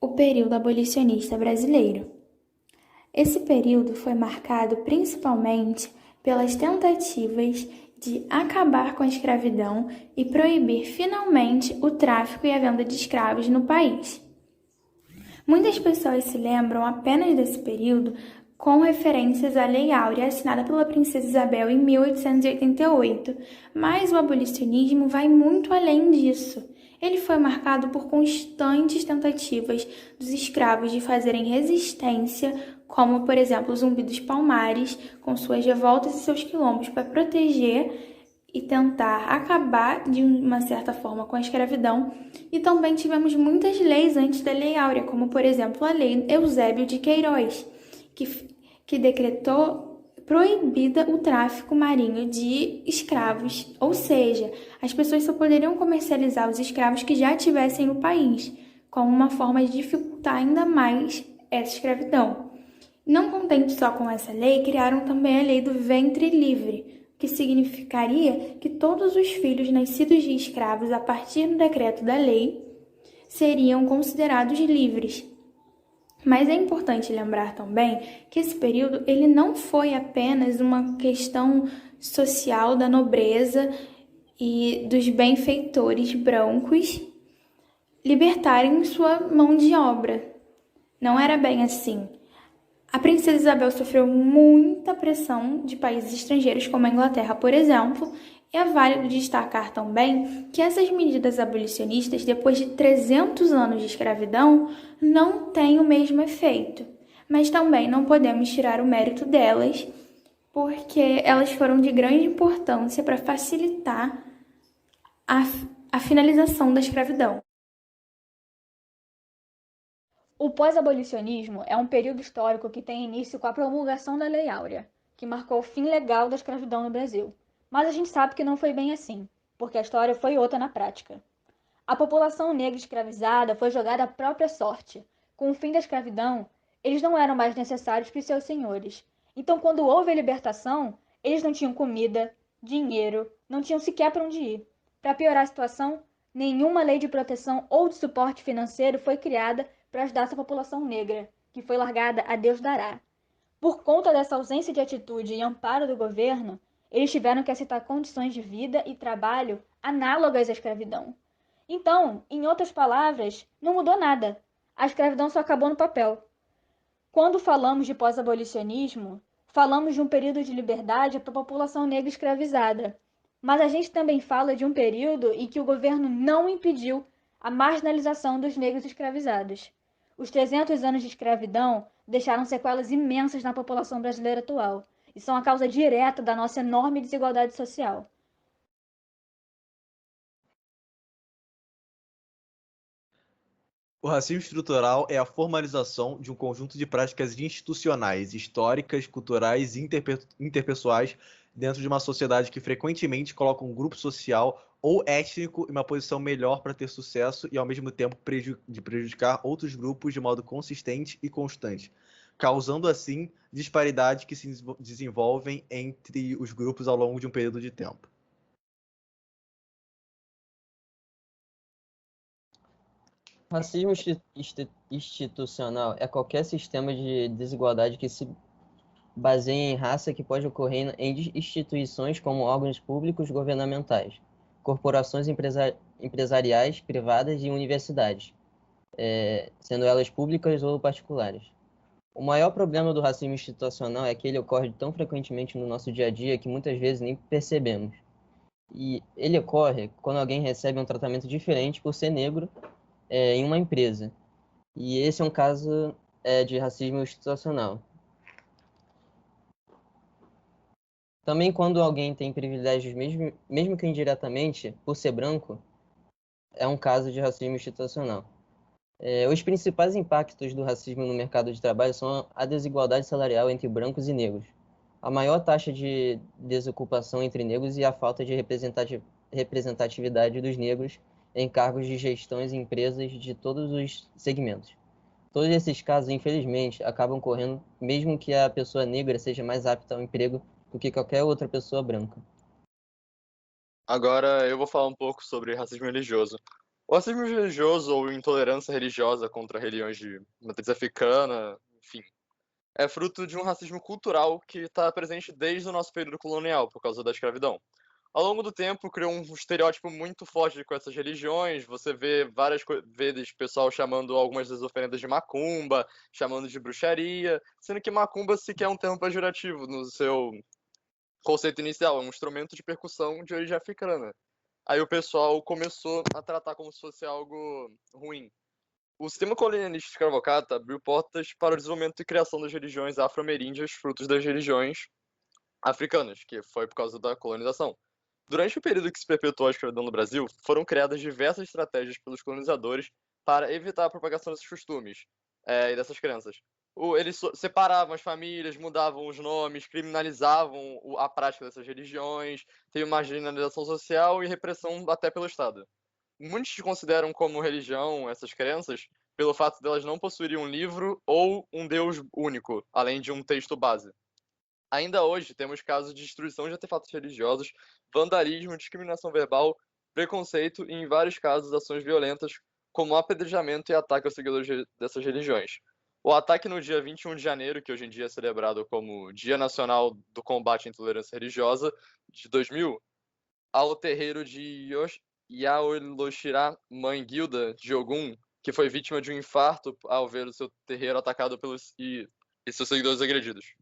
o período abolicionista brasileiro. Esse período foi marcado principalmente pelas tentativas de acabar com a escravidão e proibir finalmente o tráfico e a venda de escravos no país. Muitas pessoas se lembram apenas desse período com referências à Lei Áurea assinada pela Princesa Isabel em 1888, mas o abolicionismo vai muito além disso. Ele foi marcado por constantes tentativas dos escravos de fazerem resistência, como, por exemplo, o Zumbi dos Palmares, com suas revoltas e seus quilombos para proteger e tentar acabar de uma certa forma com a escravidão. E também tivemos muitas leis antes da Lei Áurea, como por exemplo a Lei Eusébio de Queiroz, que decretou proibida o tráfico marinho de escravos, ou seja, as pessoas só poderiam comercializar os escravos que já tivessem no país, como uma forma de dificultar ainda mais essa escravidão. Não contente só com essa lei, criaram também a lei do ventre livre, que significaria que todos os filhos nascidos de escravos a partir do decreto da lei seriam considerados livres. Mas é importante lembrar também que esse período ele não foi apenas uma questão social da nobreza e dos benfeitores brancos libertarem sua mão de obra. Não era bem assim. A princesa Isabel sofreu muita pressão de países estrangeiros, como a Inglaterra, por exemplo, e é válido destacar também que essas medidas abolicionistas, depois de 300 anos de escravidão, não têm o mesmo efeito. Mas também não podemos tirar o mérito delas, porque elas foram de grande importância para facilitar a finalização da escravidão. O pós-abolicionismo é um período histórico que tem início com a promulgação da Lei Áurea, que marcou o fim legal da escravidão no Brasil. Mas a gente sabe que não foi bem assim, porque a história foi outra na prática. A população negra escravizada foi jogada à própria sorte. Com o fim da escravidão, eles não eram mais necessários para os seus senhores. Então, quando houve a libertação, eles não tinham comida, dinheiro, não tinham sequer para onde ir. Para piorar a situação, nenhuma lei de proteção ou de suporte financeiro foi criada para ajudar essa população negra, que foi largada a Deus dará. Por conta dessa ausência de atitude e amparo do governo, eles tiveram que aceitar condições de vida e trabalho análogas à escravidão. Então, em outras palavras, não mudou nada. A escravidão só acabou no papel. Quando falamos de pós-abolicionismo, falamos de um período de liberdade para a população negra escravizada. Mas a gente também fala de um período em que o governo não impediu a marginalização dos negros escravizados. Os 300 anos de escravidão deixaram sequelas imensas na população brasileira atual e são a causa direta da nossa enorme desigualdade social. O racismo estrutural é a formalização de um conjunto de práticas institucionais, históricas, culturais e interpessoais dentro de uma sociedade que frequentemente coloca um grupo social ou étnico em uma posição melhor para ter sucesso e, ao mesmo tempo, de prejudicar outros grupos de modo consistente e constante, causando, assim, disparidades que se desenvolvem entre os grupos ao longo de um período de tempo. Racismo institucional é qualquer sistema de desigualdade que se baseia em raça que pode ocorrer em instituições como órgãos públicos governamentais, corporações empresariais, privadas e universidades, sendo elas públicas ou particulares. O maior problema do racismo institucional é que ele ocorre tão frequentemente no nosso dia a dia que muitas vezes nem percebemos. E ele ocorre quando alguém recebe um tratamento diferente por ser negro em uma empresa. E esse é um caso de racismo institucional. Também quando alguém tem privilégios, mesmo que indiretamente, por ser branco, é um caso de racismo institucional. Os principais impactos do racismo no mercado de trabalho são a desigualdade salarial entre brancos e negros, a maior taxa de desocupação entre negros e a falta de representatividade dos negros em cargos de gestões em empresas de todos os segmentos. Todos esses casos, infelizmente, acabam ocorrendo mesmo que a pessoa negra seja mais apta ao emprego do que qualquer outra pessoa branca. Agora eu vou falar um pouco sobre racismo religioso. O racismo religioso ou intolerância religiosa contra religiões de matriz africana, enfim, é fruto de um racismo cultural que está presente desde o nosso período colonial, por causa da escravidão. Ao longo do tempo, criou um estereótipo muito forte com essas religiões. Você vê várias vezes pessoal chamando algumas das oferendas de macumba, chamando de bruxaria, sendo que macumba sequer é um termo pejorativo no seu conceito inicial, é um instrumento de percussão de origem africana. Aí o pessoal começou a tratar como se fosse algo ruim. O sistema colonialista escravocrata abriu portas para o desenvolvimento e criação das religiões afro-ameríndias, frutos das religiões africanas, que foi por causa da colonização. Durante o período que se perpetuou a escravidão no Brasil, foram criadas diversas estratégias pelos colonizadores para evitar a propagação desses costumes e dessas crenças. Eles separavam as famílias, mudavam os nomes, criminalizavam a prática dessas religiões, teve marginalização social e repressão até pelo Estado. Muitos consideram como religião essas crenças pelo fato de elas não possuírem um livro ou um Deus único, além de um texto base. Ainda hoje, temos casos de destruição de artefatos religiosos, vandalismo, discriminação verbal, preconceito e, em vários casos, ações violentas, como apedrejamento e ataque aos seguidores dessas religiões. O ataque no dia 21 de janeiro, que hoje em dia é celebrado como Dia Nacional do Combate à Intolerância Religiosa, de 2000, ao terreiro de Yaoloxirá, mãe Guilda de Ogum, que foi vítima de um infarto ao ver o seu terreiro atacado e seus seguidores agredidos.